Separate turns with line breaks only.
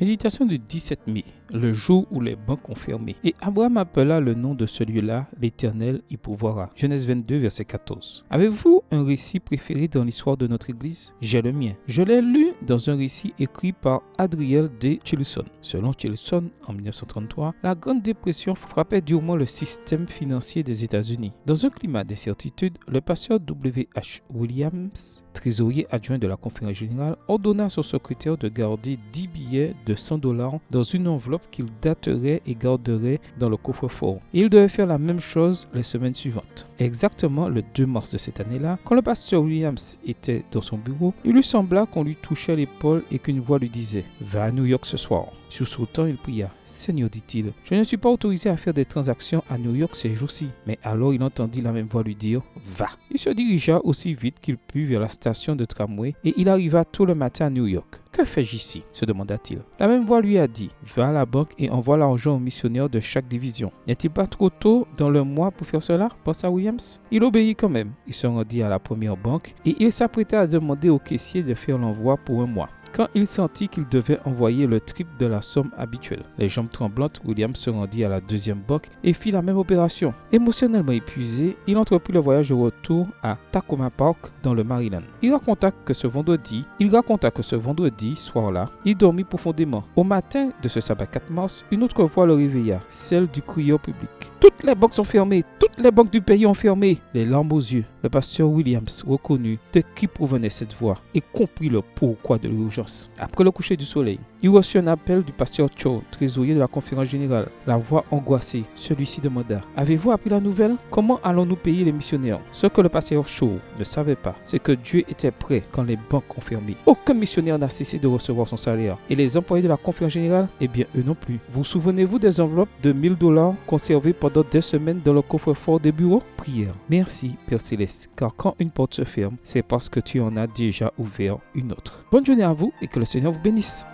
Méditation du 17 mai, le jour où les bancs ont fermé. Et Abraham appela le nom de ce lieu-là, l'Éternel y pourvoira. Genèse 22, verset 14. Avez-vous un récit préféré dans l'histoire de notre Église? J'ai le mien. Je l'ai lu dans un récit écrit par Adriel D. Chilson. Selon Chilson, en 1933, la Grande Dépression frappait durement le système financier des États-Unis. Dans un climat d'incertitude, le pasteur W.H. Williams, trésorier adjoint de la Conférence générale, ordonna à son secrétaire de garder 10 billets de $100 dans une enveloppe qu'il daterait et garderait dans le coffre-fort. Et il devait faire la même chose les semaines suivantes. Exactement le 2 mars de cette année-là, quand le pasteur Williams était dans son bureau, il lui sembla qu'on lui touchait l'épaule et qu'une voix lui disait « Va à New York ce soir ». Sursautant, il pria. « Seigneur, dit-il, je ne suis pas autorisé à faire des transactions à New York ces jours-ci. » Mais alors il entendit la même voix lui dire « Va ». Il se dirigea aussi vite qu'il put vers la station de tramway et il arriva tôt le matin à New York. « Que fais-je ici ?» se demanda-t-il. La même voix lui a dit « Va à la banque et envoie l'argent aux missionnaires de chaque division. » N'est-il pas trop tôt dans le mois pour faire cela? Pensa Williams. Il obéit quand même. Il se rendit à la première banque et il s'apprêta à demander au caissier de faire l'envoi pour un mois. Quand il sentit qu'il devait envoyer le triple de la somme habituelle, les jambes tremblantes, Williams se rendit à la deuxième banque et fit la même opération. Émotionnellement épuisé, il entreprit le voyage de retour à Tacoma Park dans le Maryland. Il raconta que ce vendredi soir-là, il dormit profondément. Au matin de ce sabbat 4 mars, une autre voix le réveilla, celle du crieur public. Toutes les banques sont fermées, toutes les banques du pays ont fermé. Les larmes aux yeux, le pasteur Williams reconnut de qui provenait cette voix et comprit le pourquoi de l'urgence. Après le coucher du soleil, il reçut un appel du pasteur Cho, trésorier de la Conférence générale. La voix angoissée, celui-ci demanda « Avez-vous appris la nouvelle? Comment allons-nous payer les missionnaires ?» Ce que le pasteur Cho ne savait pas, c'est que Dieu était prêt quand les banques ont fermé. Aucun missionnaire n'a cessé de recevoir son salaire. Et les employés de la Conférence générale, eh bien eux non plus. Vous souvenez-vous des enveloppes de $1000 conservées pendant des semaines dans le coffre-fort des bureaux? Prière. Merci, Père Céleste, car quand une porte se ferme, c'est parce que tu en as déjà ouvert une autre. Bonne journée à vous et que le Seigneur vous bénisse.